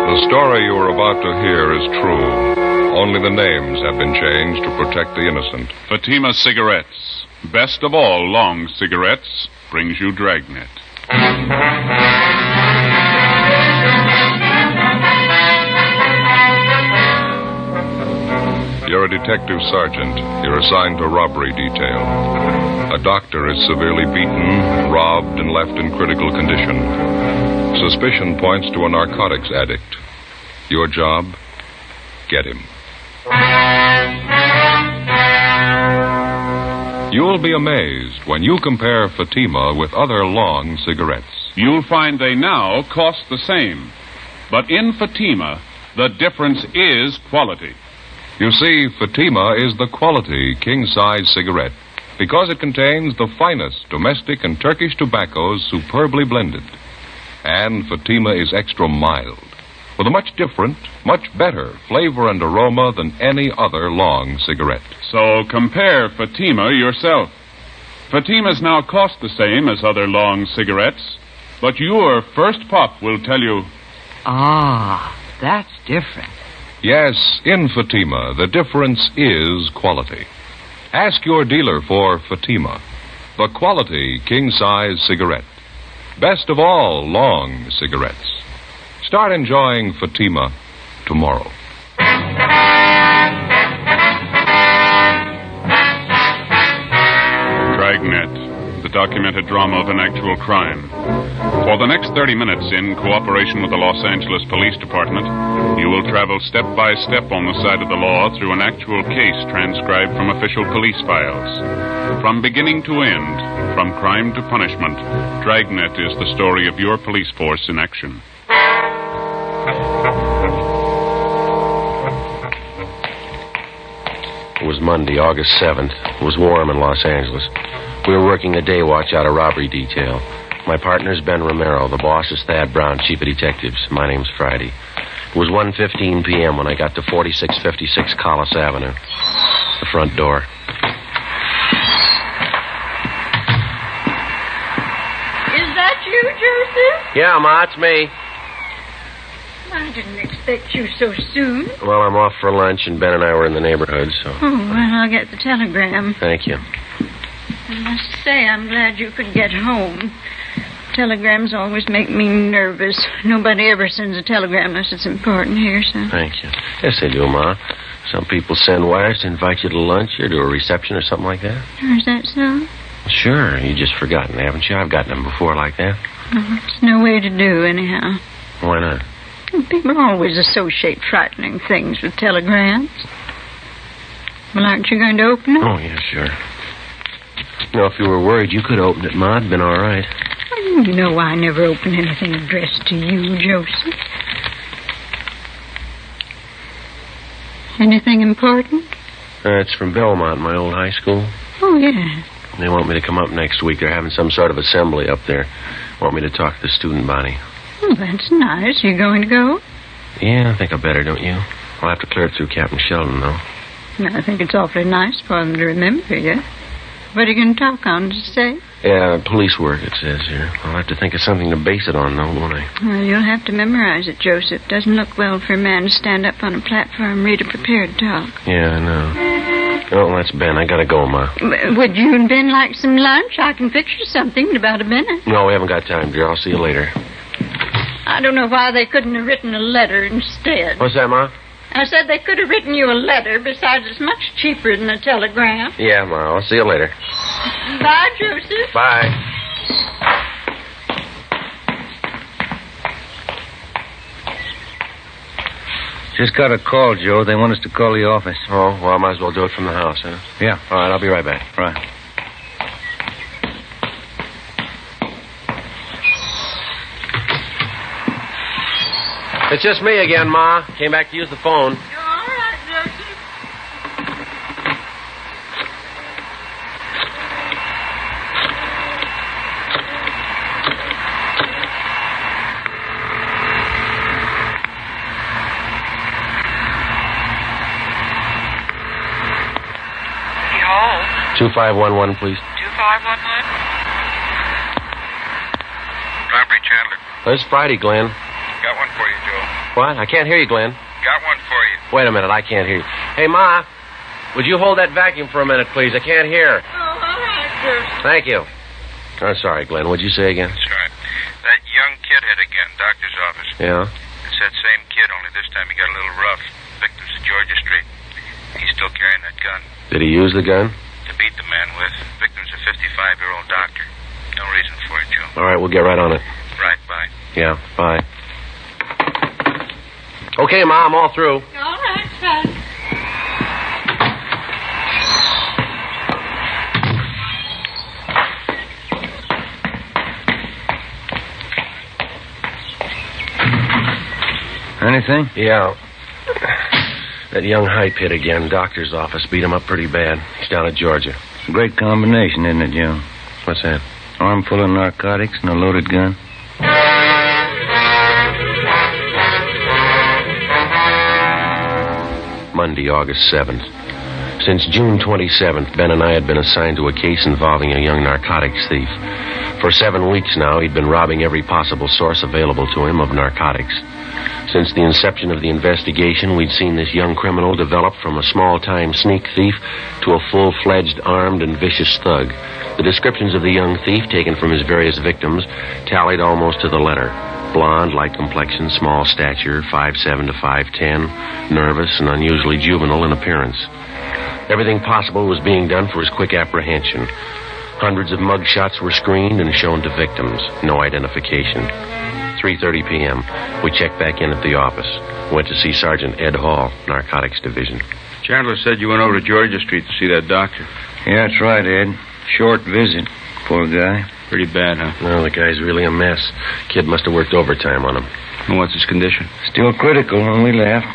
The story you are about to hear is true. Only the names have been changed to protect the innocent. Fatima Cigarettes, best of all long cigarettes, brings you Dragnet. You're a detective sergeant. You're assigned to robbery detail. A doctor is severely beaten, robbed, and left in critical condition. Suspicion points to a narcotics addict. Your job? Get him. You'll be amazed when you compare Fatima with other long cigarettes. You'll find they now cost the same. But in Fatima, the difference is quality. You see, Fatima is the quality king-size cigarette because it contains the finest domestic and Turkish tobaccos superbly blended. And Fatima is extra mild, with a much different, much better flavor and aroma than any other long cigarette. So compare Fatima yourself. Fatimas now cost the same as other long cigarettes, but your first puff will tell you... Ah, that's different. Yes, in Fatima, the difference is quality. Ask your dealer for Fatima, the quality king-size cigarette. Best of all long cigarettes. Start enjoying Fatima tomorrow. Dragnet, the documented drama of an actual crime. For the next 30 minutes, in cooperation with the Los Angeles Police Department, you will travel step by step on the side of the law through an actual case transcribed from official police files. From beginning to end, from crime to punishment, Dragnet is the story of your police force in action. It was Monday, August 7th. It was warm in Los Angeles. We were working a day watch out of robbery detail. My partner's Ben Romero. The boss is Thad Brown, chief of detectives. My name's Friday. It was 1:15 p.m. when I got to 4656 Collis Avenue. The front door. Is that you, Joseph? Yeah, Ma, it's me. I didn't expect you so soon. Well, I'm off for lunch, and Ben and I were in the neighborhood, so... Oh, well, I'll get the telegram. Thank you. I must say I'm glad you could get home. Telegrams always make me nervous. Nobody ever sends a telegram unless it's important here, so... Thank you. Yes, they do, Ma. Some people send wires to invite you to lunch or to a reception or something like that. Is that so? Sure. You've just forgotten, haven't you? I've gotten them before like that. Oh, it's no way to do, anyhow. Why not? People always associate frightening things with telegrams. Well, aren't you going to open it? Oh, yeah, sure. You know, if you were worried you could open it, Ma, it'd been all right. Well, you know I never open anything addressed to you, Joseph. Anything important? It's from Belmont, my old high school. Oh, yeah. They want me to come up next week. They're having some sort of assembly up there. Want me to talk to the student body. Oh, that's nice. You going to go? Yeah, I think I better, don't you? I'll have to clear it through Captain Sheldon, though. I think it's awfully nice for them to remember you. What are you going to talk on, to say? Yeah, police work, it says here. I'll have to think of something to base it on, though, won't I? Well, you'll have to memorize it, Joseph. Doesn't look well for a man to stand up on a platform, read a prepared talk. Yeah, I know. Oh, that's Ben. I gotta go, Ma. Would you and Ben like some lunch? I can fix you something in about a minute. No, we haven't got time, dear. I'll see you later. I don't know why they couldn't have written a letter instead. What's that, Ma? I said they could have written you a letter. Besides, it's much cheaper than a telegram. Yeah, Ma. I'll see you later. Bye, Joseph. Bye. Just got a call, Joe. They want us to call the office. Oh, well, I might as well do it from the house, huh? Yeah. All right, I'll be right back. Right. It's just me again, Ma. Came back to use the phone. You're all right, Joseph. 2511, please. 2511? Robbery, Chandler. This is Friday, Glenn. Got one for you, Joe. What? I can't hear you, Glenn. Got one for you. Wait a minute, I can't hear you. Hey, Ma, would you hold that vacuum for a minute, please? I can't hear. Oh, all right, sir. Thank you. I'm sorry, Glenn. What'd you say again? That's right. That young kid hit again, doctor's office. Yeah? It's that same kid, only this time he got a little rough. Victim's at Georgia Street. He's still carrying that gun. Did he use the gun? To beat the man with. Victim's a 55-year-old doctor. No reason for it, Joe. All right, we'll get right on it. Right, bye. Yeah, bye. Okay, Ma, I'm all through. All right, son. Anything? Yeah. That young hype hit again. Doctor's office beat him up pretty bad. He's down at Georgia. Great combination, isn't it, Joe? What's that? Arm full of narcotics and a loaded gun. Monday, August 7th. Since June 27th, Ben and I had been assigned to a case involving a young narcotics thief. For 7 weeks now, he'd been robbing every possible source available to him of narcotics. Since the inception of the investigation, we'd seen this young criminal develop from a small-time sneak thief to a full-fledged armed and vicious thug. The descriptions of the young thief, taken from his various victims, tallied almost to the letter. Blonde, light complexion, small stature, 5'7" to 5'10", nervous and unusually juvenile in appearance. Everything possible was being done for his quick apprehension. Hundreds of mug shots were screened and shown to victims. No identification. 3:30 p.m. We checked back in at the office. Went to see Sergeant Ed Hall, Narcotics Division. Chandler said you went over to Georgia Street to see that doctor. Yeah, that's right, Ed. Short visit. Poor guy. Pretty bad, huh? Well, the guy's really a mess. Kid must have worked overtime on him. And what's his condition? Still critical when we left.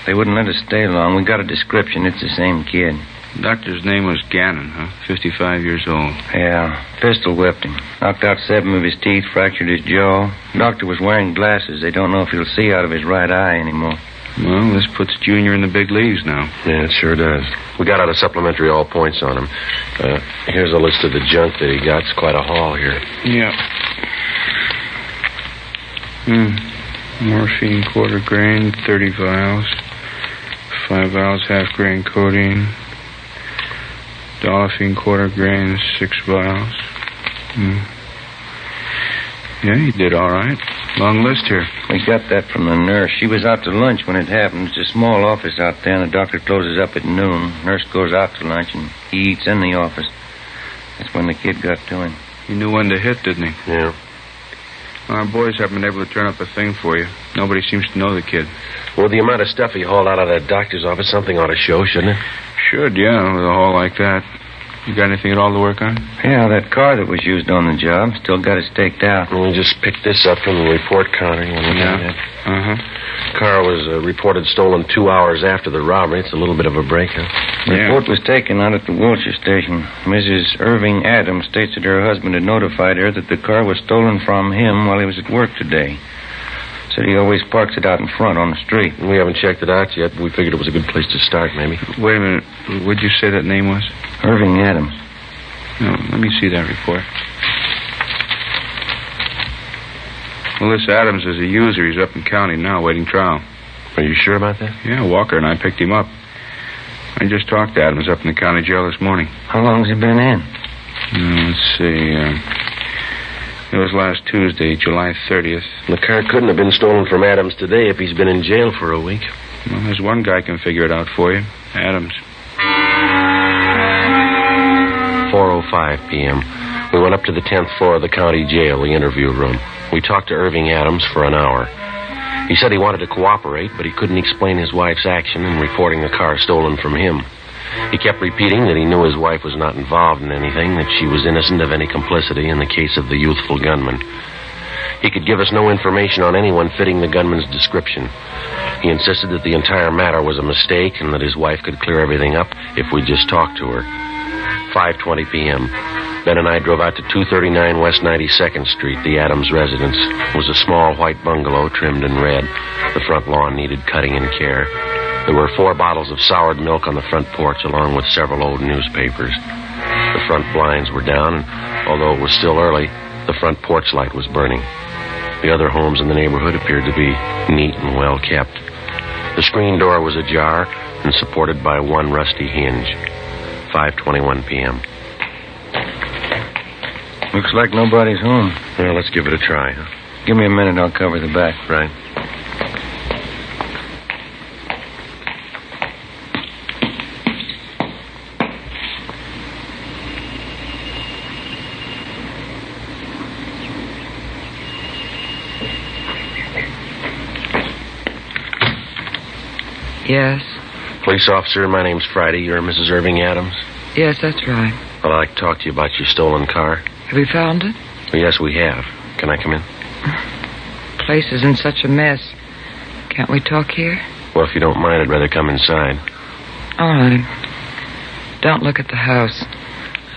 They wouldn't let us stay long. We got a description. It's the same kid. The doctor's name was Gannon, huh? 55 years old. Yeah, pistol whipped him. Knocked out 7 of his teeth, fractured his jaw. Doctor was wearing glasses. They don't know if he'll see out of his right eye anymore. Well, this puts Junior in the big leagues now. Yeah, it sure does. We got out a supplementary all points on him. Here's a list of the junk that he got. It's quite a haul here. Yeah. Morphine, quarter grain, 30 vials. 5 vials, half grain codeine. Dolphine, quarter grain, 6 vials. Yeah, he did all right. Long list here. We got that from the nurse. She was out to lunch when it happened. It's a small office out there, and the doctor closes up at noon. Nurse goes out to lunch, and he eats in the office. That's when the kid got to him. He knew when to hit, didn't he? Yeah. Our boys haven't been able to turn up a thing for you. Nobody seems to know the kid. Well, the amount of stuff he hauled out of that doctor's office, something ought to show, shouldn't it? Should, yeah, with a haul like that. You got anything at all to work on? Yeah, that car that was used on the job. Still got it staked out. We just picked this up from the report counter. Yeah. Uh-huh. Car was reported stolen 2 hours after the robbery. It's a little bit of a break, huh? The report was taken out at the Wilshire station. Mrs. Irving Adams states that her husband had notified her that the car was stolen from him while he was at work today. Said he always parks it out in front on the street. We haven't checked it out yet. We figured it was a good place to start, maybe. Wait a minute. What'd you say that name was? Irving Adams. No, let me see that report. Well, this Adams is a user. He's up in county now, waiting trial. Are you sure about that? Yeah, Walker and I picked him up. I just talked to Adams up in the county jail this morning. How long's he been in? Let's see. It was last Tuesday, July 30th. The car couldn't have been stolen from Adams today if he's been in jail for a week. Well, there's one guy can figure it out for you. Adams. 4:05 p.m. We went up to the 10th floor of the county jail, the interview room. We talked to Irving Adams for an hour. He said he wanted to cooperate, but he couldn't explain his wife's action in reporting the car stolen from him. He kept repeating that he knew his wife was not involved in anything, that she was innocent of any complicity in the case of the youthful gunman. He could give us no information on anyone fitting the gunman's description. He insisted that the entire matter was a mistake and that his wife could clear everything up if we just talked to her. 5:20 p.m. Ben and I drove out to 239 West 92nd Street, the Adams residence. It was a small white bungalow trimmed in red. The front lawn needed cutting and care. There were 4 bottles of soured milk on the front porch, along with several old newspapers. The front blinds were down, and although it was still early, the front porch light was burning. The other homes in the neighborhood appeared to be neat and well kept. The screen door was ajar and supported by one rusty hinge. 5:21 p.m. Looks like nobody's home. Well, let's give it a try, huh? Give me a minute, I'll cover the back. Right. Yes. Police officer, my name's Friday. You're Mrs. Irving Adams? Yes, that's right. Well, I'd like to talk to you about your stolen car. Have you found it? Well, yes, we have. Can I come in? Place is in such a mess. Can't we talk here? Well, if you don't mind, I'd rather come inside. All right. Don't look at the house.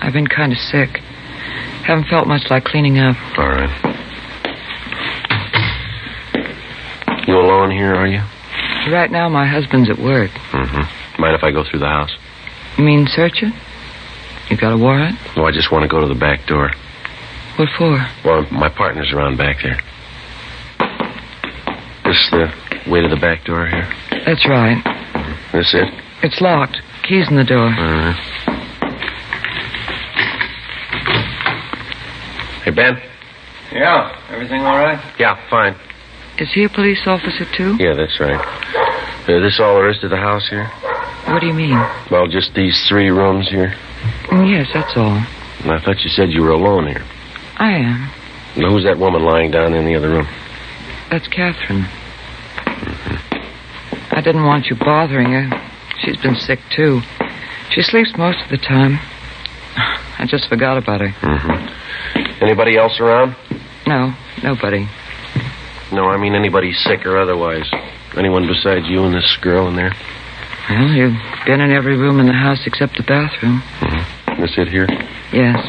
I've been kind of sick. Haven't felt much like cleaning up. All right. You alone here, are you? Right now, my husband's at work. Mm-hmm. Mind if I go through the house? You mean search it? You got a warrant? No, I just want to go to the back door. What for? Well, my partner's around back there. This the way to the back door here? That's right. This it? It's locked. Keys in the door. Hey, Ben? Yeah, everything all right? Yeah, fine. Is he a police officer, too? Yeah, that's right. This all there is to the house here? What do you mean? Well, just these 3 rooms here. Yes, that's all. And I thought you said you were alone here. I am. Now, who's that woman lying down in the other room? That's Catherine. I didn't want you bothering her. She's been sick, too. She sleeps most of the time. I just forgot about her. Anybody else around? No, nobody. No, I mean anybody sick or otherwise. Anyone besides you and this girl in there? Well, you've been in every room in the house except the bathroom. This it here? Yes.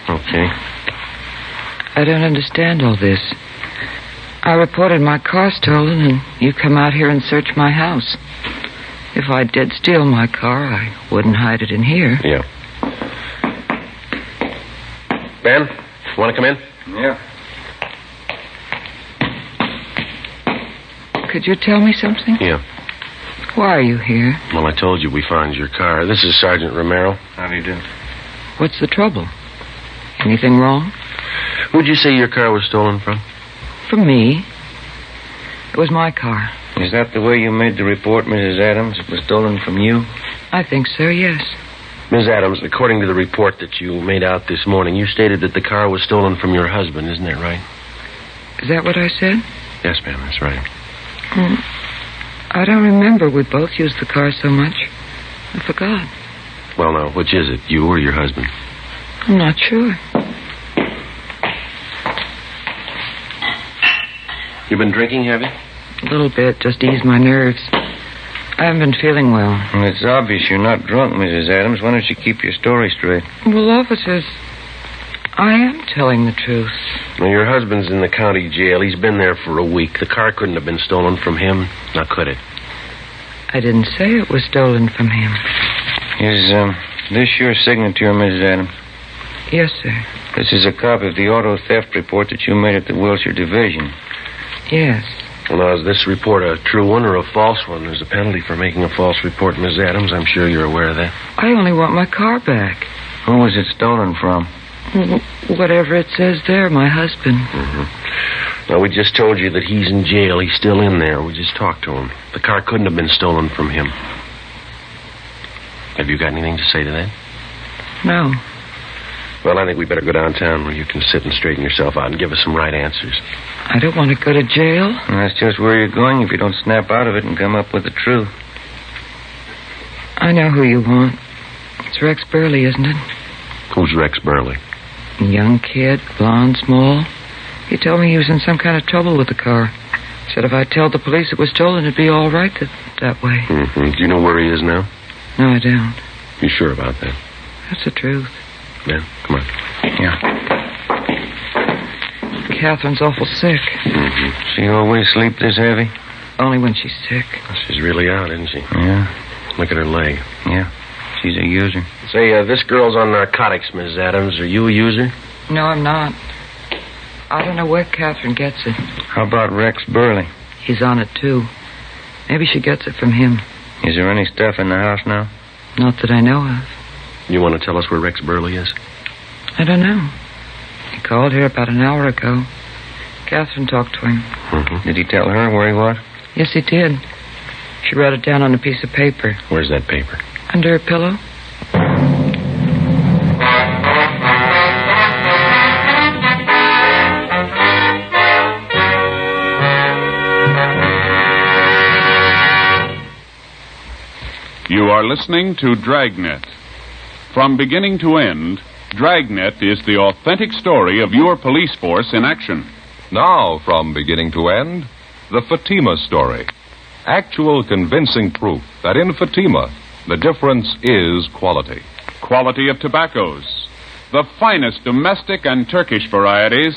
Okay. I don't understand all this. I reported my car stolen, and you come out here and search my house. If I did steal my car, I wouldn't hide it in here. Yeah. Ben, want to come in? Yeah. Could you tell me something? Yeah. Why are you here? Well, I told you we found your car. This is Sergeant Romero. How do you do? What's the trouble? Anything wrong? Who'd you say your car was stolen from? From me. It was my car. Is that the way you made the report, Mrs. Adams? It was stolen from you? I think so, yes. Ms. Adams, according to the report that you made out this morning, you stated that the car was stolen from your husband. Isn't that right? Is that what I said? Yes, ma'am, that's right. I don't remember. We both used the car so much. I forgot. Well, now, which is it, you or your husband? I'm not sure. You been drinking, have you? A little bit, just to ease my nerves. I haven't been feeling well. Well, it's obvious you're not drunk, Mrs. Adams. Why don't you keep your story straight? Well, officers, I am telling the truth. Well, your husband's in the county jail. He's been there for a week. The car couldn't have been stolen from him. Now, could it? I didn't say it was stolen from him. Is this your signature, Mrs. Adams? Yes, sir. This is a copy of the auto theft report that you made at the Wilshire Division. Yes. Well, now, is this report a true one or a false one? There's a penalty for making a false report, Ms. Adams. I'm sure you're aware of that. I only want my car back. Who was it stolen from? Whatever it says there, my husband. Now, we just told you that he's in jail. He's still in there. We just talked to him. The car couldn't have been stolen from him. Have you got anything to say to that? No. Well, I think we better go downtown where you can sit and straighten yourself out and give us some right answers. I don't want to go to jail. And that's just where you're going if you don't snap out of it and come up with the truth. I know who you want. It's Rex Burley, isn't it? Who's Rex Burley? A young kid, blonde, small. He told me he was in some kind of trouble with the car. Said if I tell the police it was stolen, it'd be all right that way. Do you know where he is now? No, I don't. You sure about that? That's the truth. Yeah, come on. Yeah. Catherine's awful sick. Mm-hmm. She always sleep this heavy? Only when she's sick. She's really out, isn't she? Yeah. Look at her leg. Yeah. She's a user. Say, this girl's on narcotics, Mrs. Adams. Are you a user? No, I'm not. I don't know where Catherine gets it. How about Rex Burley? He's on it, too. Maybe she gets it from him. Is there any stuff in the house now? Not that I know of. You want to tell us where Rex Burley is? I don't know. He called here about an hour ago. Catherine talked to him. Mm-hmm. Did he tell her where he was? Yes, he did. She wrote it down on a piece of paper. Where's that paper? Under her pillow. You are listening to Dragnet. From beginning to end, Dragnet is the authentic story of your police force in action. Now, from beginning to end, the Fatima story. Actual convincing proof that in Fatima, the difference is quality. Quality of tobaccos. The finest domestic and Turkish varieties,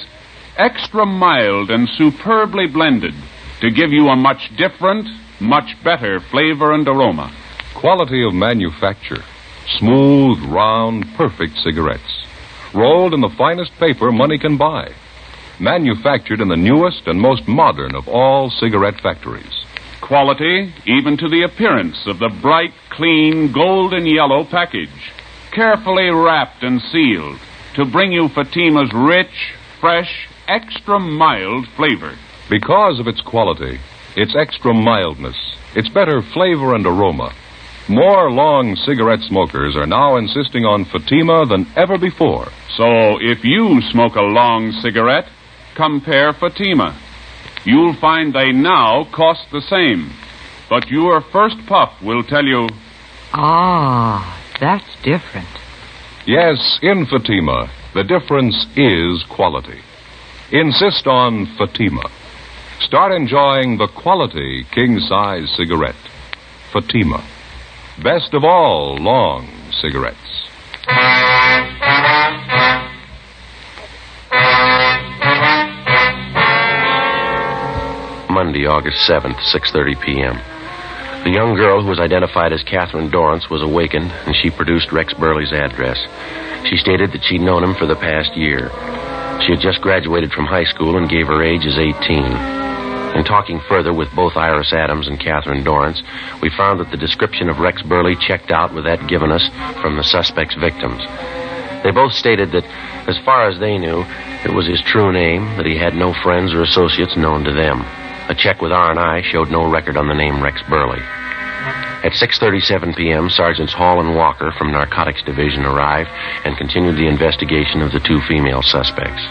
extra mild and superbly blended to give you a much different, much better flavor and aroma. Quality of manufacture. Smooth, round, perfect cigarettes. Rolled in the finest paper money can buy. Manufactured in the newest and most modern of all cigarette factories. Quality, even to the appearance of the bright, clean, golden yellow package. Carefully wrapped and sealed to bring you Fatima's rich, fresh, extra mild flavor. Because of its quality, its extra mildness, its better flavor and aroma, more long cigarette smokers are now insisting on Fatima than ever before. So if you smoke a long cigarette, compare Fatima. You'll find they now cost the same. But your first puff will tell you, Ah, that's different. Yes, in Fatima, the difference is quality. Insist on Fatima. Start enjoying the quality king-size cigarette. Fatima. Best of all long cigarettes. Monday, August 7th, 6:30 p.m. The young girl who was identified as Catherine Dorrance was awakened, and she produced Rex Burley's address. She stated that she'd known him for the past year. She had just graduated from high school and gave her age as 18. In talking further with both Iris Adams and Catherine Dorrance, we found that the description of Rex Burley checked out with that given us from the suspect's victims. They both stated that, as far as they knew, it was his true name, that he had no friends or associates known to them. A check with R&I showed no record on the name Rex Burley. At 6:37 p.m., Sergeants Hall and Walker from Narcotics Division arrived and continued the investigation of the two female suspects.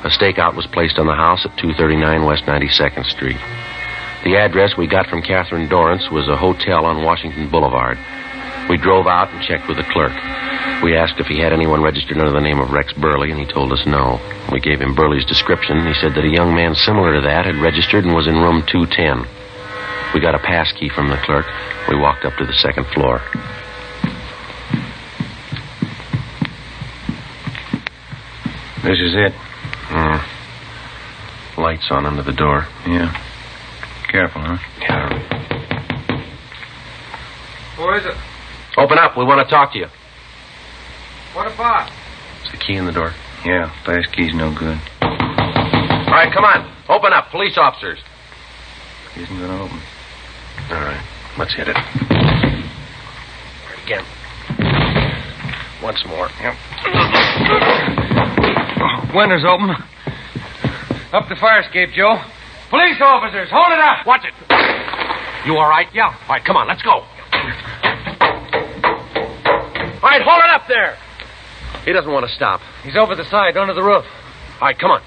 A stakeout was placed on the house at 239 West 92nd Street. The address we got from Catherine Dorrance was a hotel on Washington Boulevard. We drove out and checked with the clerk. We asked if he had anyone registered under the name of Rex Burley, and he told us no. We gave him Burley's description. He said that a young man similar to that had registered and was in room 210. We got a pass key from the clerk. We walked up to the second floor. This is it. Lights on under the door. Yeah. Careful, huh? Yeah. Who is it? Open up. We want to talk to you. What about? Is the key in the door? Yeah, pass key's no good. All right, come on. Open up. Police officers. Isn't gonna open. All right. Let's hit it. Again. Once more. Yep. Windows open. Up the fire escape, Joe. Police officers, hold it up. Watch it. You all right? Yeah. All right, come on. Let's go. All right, hold it up there. He doesn't want to stop. He's over the side, under the roof. All right, come on.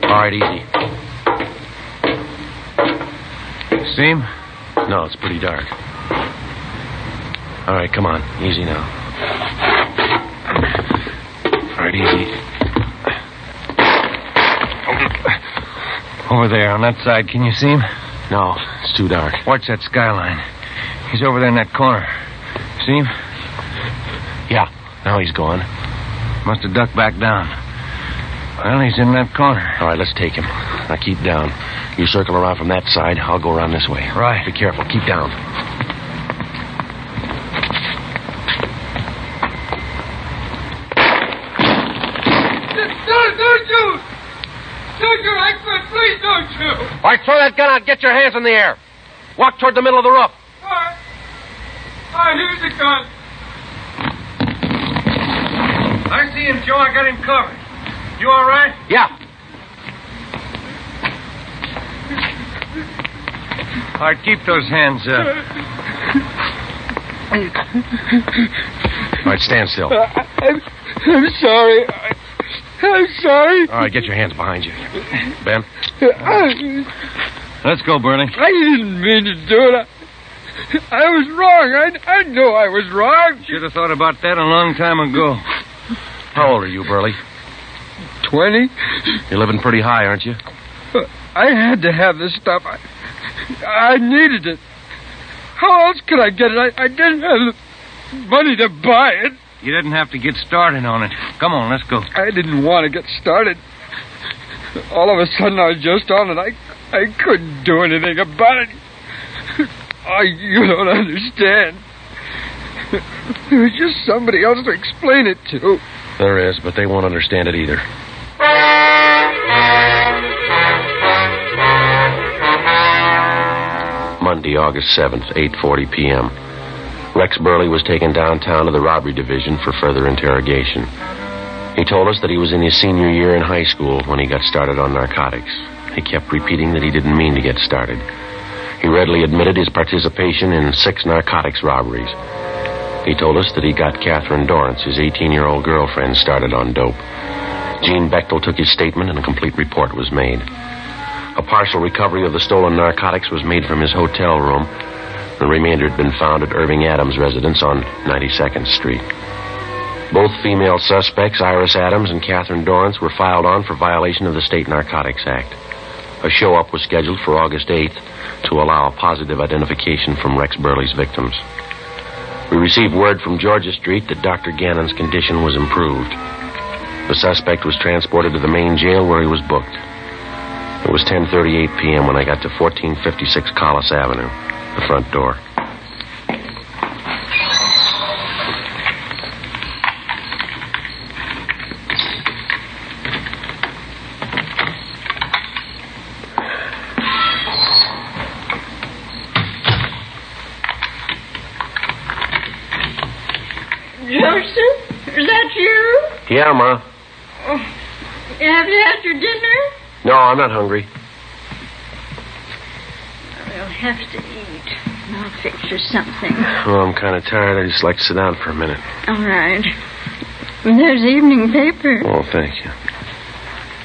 All right, easy. See him? No, it's pretty dark. All right, come on. Easy now. All right, easy. Over there, on that side. Can you see him? No, it's too dark. Watch that skyline. He's over there in that corner. See him? Yeah, now he's gone. Must have ducked back down. Well, he's in that corner. All right, let's take him. Now keep down. You circle around from that side. I'll go around this way. Right. Be careful. Keep down. Don't you! Don't you, Eckford, please don't you! All right, throw that gun out. Get your hands in the air. Walk toward the middle of the roof. All right. Here's the gun. I see him, Joe. I got him covered. You all right? Yeah. All right, keep those hands up. All right, stand still. I'm sorry. I'm sorry. All right, get your hands behind you. Ben? Let's go, Burley. I didn't mean to do it. I was wrong. I know I was wrong. Should have thought about that a long time ago. How old are you, Burley? 20? You're living pretty high, aren't you? I had to have this stuff. I needed it. How else could I get it? I didn't have the money to buy it. You didn't have to get started on it. Come on, let's go. I didn't want to get started. All of a sudden, I was just on it. I couldn't do anything about it. You don't understand. There was just somebody else to explain it to. There is, but they won't understand it either. Monday, August 7th, 8:40 p.m. Rex Burley was taken downtown to the robbery division for further interrogation. He told us that he was in his senior year in high school when he got started on narcotics. He kept repeating that he didn't mean to get started. He readily admitted his participation in 6 narcotics robberies. He told us that he got Catherine Dorrance, his 18-year-old girlfriend, started on dope. Gene Bechtel took his statement and a complete report was made. A partial recovery of the stolen narcotics was made from his hotel room. The remainder had been found at Irving Adams' residence on 92nd Street. Both female suspects, Iris Adams and Catherine Dorrance, were filed on for violation of the State Narcotics Act. A show-up was scheduled for August 8th to allow a positive identification from Rex Burley's victims. We received word from Georgia Street that Dr. Gannon's condition was improved. The suspect was transported to the main jail where he was booked. It was 10:38 p.m. when I got to 1456 Collis Avenue, the front door. Joseph, is that you? Yeah, Ma. Oh, have you had your dinner? No, I'm not hungry. We'll have to eat. I'll fix you something. Oh, I'm kind of tired. I just like to sit down for a minute. All right. There's the evening paper. Oh, thank you.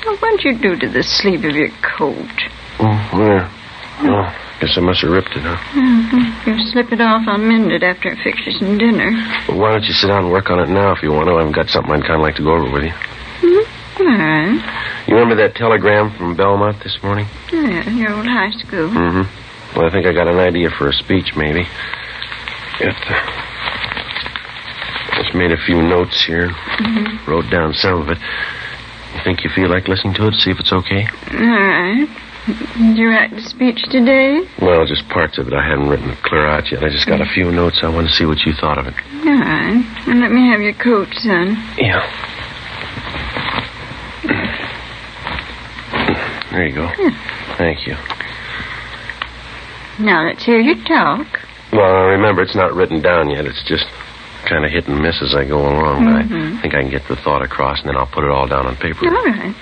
Well, what'd you do to the sleeve of your coat? Oh, where? Oh, guess I must have ripped it, huh? Mm-hmm. You slip it off, I'll mend it after I fix you some dinner. Well, why don't you sit down and work on it now if you want to? I've got something I'd kind of like to go over with you. Mm-hmm. All right. You remember that telegram from Belmont this morning? Yeah, your old high school. Mm-hmm. Well, I think I got an idea for a speech, maybe. Just made a few notes here. Mm-hmm. Wrote down some of it. You think you feel like listening to it? See if it's okay? All right. Did you write the speech today? Well, just parts of it. I haven't written it clear out yet. I just got a few notes. I want to see what you thought of it. All right. Well, let me have your coat, son. Yeah. There you go. Thank you. Now, let's hear you talk. Well, remember, it's not written down yet. It's just kind of hit and miss as I go along. But I think I can get the thought across, and then I'll put it all down on paper. All right.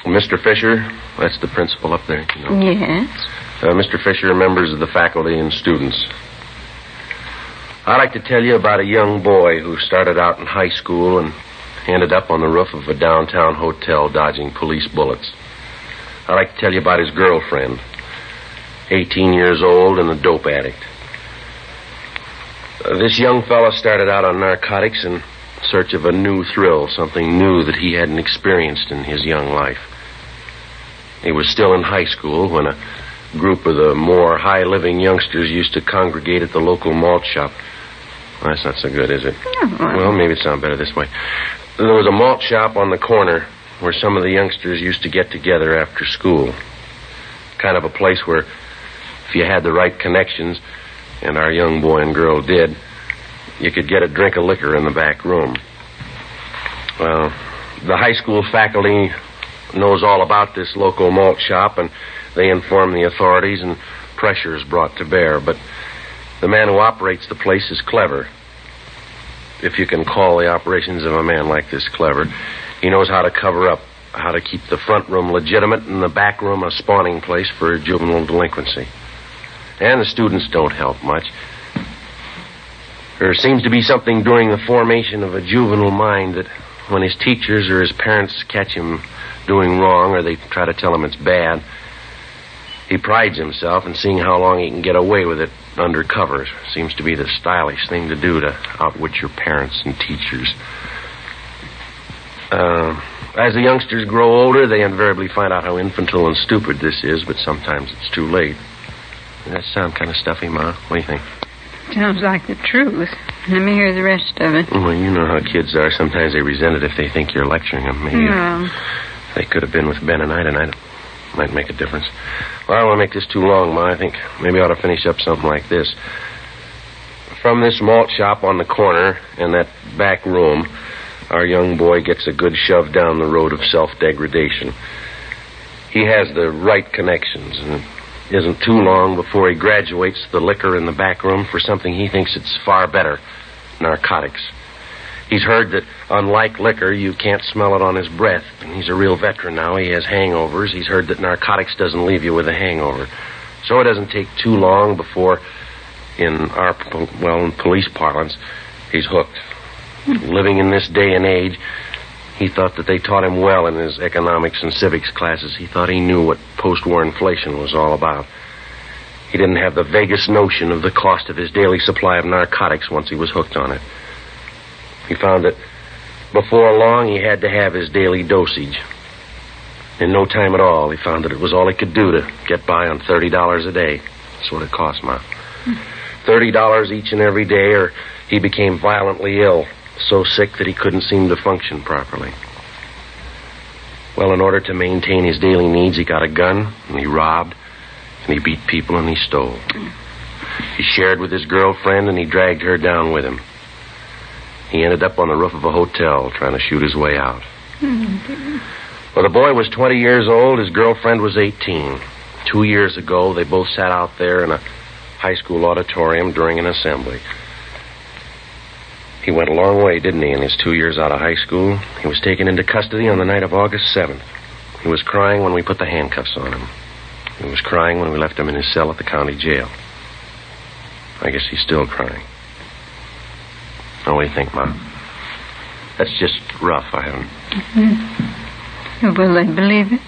Mr. Fisher, that's the principal up there. You know. Yes. Mr. Fisher, members of the faculty and students. I'd like to tell you about a young boy who started out in high school and ended up on the roof of a downtown hotel dodging police bullets. I'd like to tell you about his girlfriend, 18 years old and a dope addict. This young fella started out on narcotics in search of a new thrill, something new that he hadn't experienced in his young life. He was still in high school when a group of the more high-living youngsters used to congregate at the local malt shop That's not so good, is it? No. Well, maybe it sounds better this way. There was a malt shop on the corner where some of the youngsters used to get together after school. Kind of a place where if you had the right connections, and our young boy and girl did, you could get a drink of liquor in the back room. Well, the high school faculty knows all about this local malt shop, and they inform the authorities, and pressure is brought to bear. But the man who operates the place is clever. If you can call the operations of a man like this clever. He knows how to cover up, how to keep the front room legitimate and the back room a spawning place for juvenile delinquency. And the students don't help much. There seems to be something during the formation of a juvenile mind that when his teachers or his parents catch him doing wrong or they try to tell him it's bad, he prides himself in seeing how long he can get away with it undercover. Seems to be the stylish thing to do, to outwit your parents and teachers. As the youngsters grow older, they invariably find out how infantile and stupid this is, but sometimes it's too late. Does that sound kind of stuffy, Ma? What do you think? Sounds like the truth. Let me hear the rest of it. Well, you know how kids are. Sometimes they resent it if they think you're lecturing them. Maybe if they could have been with Ben and I tonight, it might make a difference. Well, I don't want to make this too long, Ma. I think maybe I ought to finish up something like this. From this malt shop on the corner and that back room, our young boy gets a good shove down the road of self-degradation. He has the right connections, and it isn't too long before he graduates the liquor in the back room for something he thinks it's far better, narcotics. He's heard that, unlike liquor, you can't smell it on his breath. And he's a real veteran now. He has hangovers. He's heard that narcotics doesn't leave you with a hangover. So it doesn't take too long before, in police parlance, he's hooked. Living in this day and age, he thought that they taught him well in his economics and civics classes. He thought he knew what post-war inflation was all about. He didn't have the vaguest notion of the cost of his daily supply of narcotics once he was hooked on it. He found that before long he had to have his daily dosage. In no time at all, he found that it was all he could do to get by on $30 a day. That's what it cost, Ma. $30 each and every day, or he became violently ill, so sick that he couldn't seem to function properly. Well, in order to maintain his daily needs, he got a gun, and he robbed, and he beat people, and he stole. He shared with his girlfriend, and he dragged her down with him. He ended up on the roof of a hotel trying to shoot his way out. Well, the boy was 20 years old. His girlfriend was 18. 2 years ago, they both sat out there in a high school auditorium during an assembly. He went a long way, didn't he, in his 2 years out of high school? He was taken into custody on the night of August 7th. He was crying when we put the handcuffs on him. He was crying when we left him in his cell at the county jail. I guess he's still crying. Oh, what do you think, Ma? That's just rough. I haven't... Will they believe it?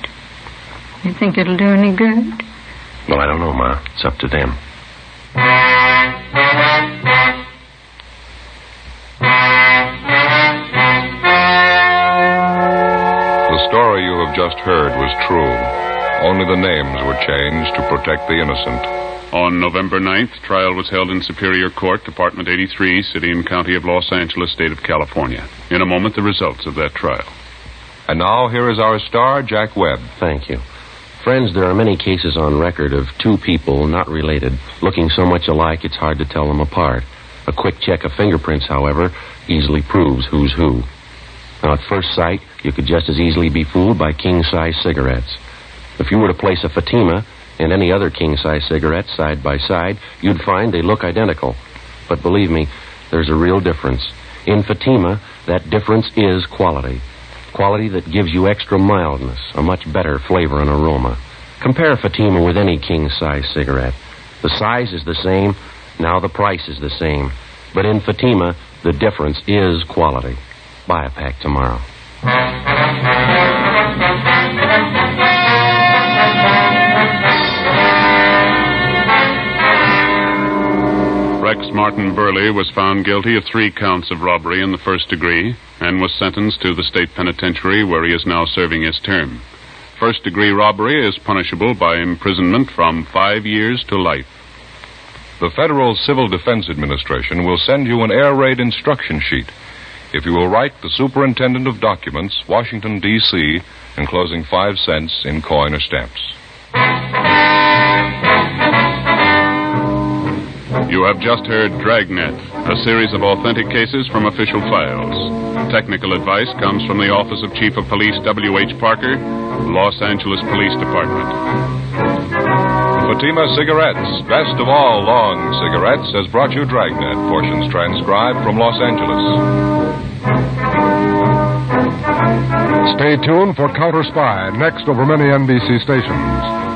You think it'll do any good? Well, I don't know, Ma. It's up to them. The story you have just heard was true. Only the names were changed to protect the innocent. On November 9th, trial was held in Superior Court, Department 83, City and County of Los Angeles, State of California. In a moment, the results of that trial. And now, here is our star, Jack Webb. Thank you. Friends, there are many cases on record of two people, not related, looking so much alike it's hard to tell them apart. A quick check of fingerprints, however, easily proves who's who. Now, at first sight, you could just as easily be fooled by king-size cigarettes. If you were to place a Fatima and any other king-size cigarette side by side, you'd find they look identical. But believe me, there's a real difference. In Fatima, that difference is quality. Quality that gives you extra mildness, a much better flavor and aroma. Compare Fatima with any king-size cigarette. The size is the same, now the price is the same. But in Fatima, the difference is quality. Buy a pack tomorrow. Rex Martin Burley was found guilty of 3 counts of robbery in the first degree and was sentenced to the state penitentiary where he is now serving his term. First-degree robbery is punishable by imprisonment from 5 years to life. The Federal Civil Defense Administration will send you an air raid instruction sheet if you will write the Superintendent of Documents, Washington, D.C., enclosing 5 cents in coin or stamps. You have just heard Dragnet, a series of authentic cases from official files. Technical advice comes from the Office of Chief of Police W.H. Parker, Los Angeles Police Department. Fatima Cigarettes, best of all long cigarettes, has brought you Dragnet, portions transcribed from Los Angeles. Stay tuned for Counter Spy, next over many NBC stations.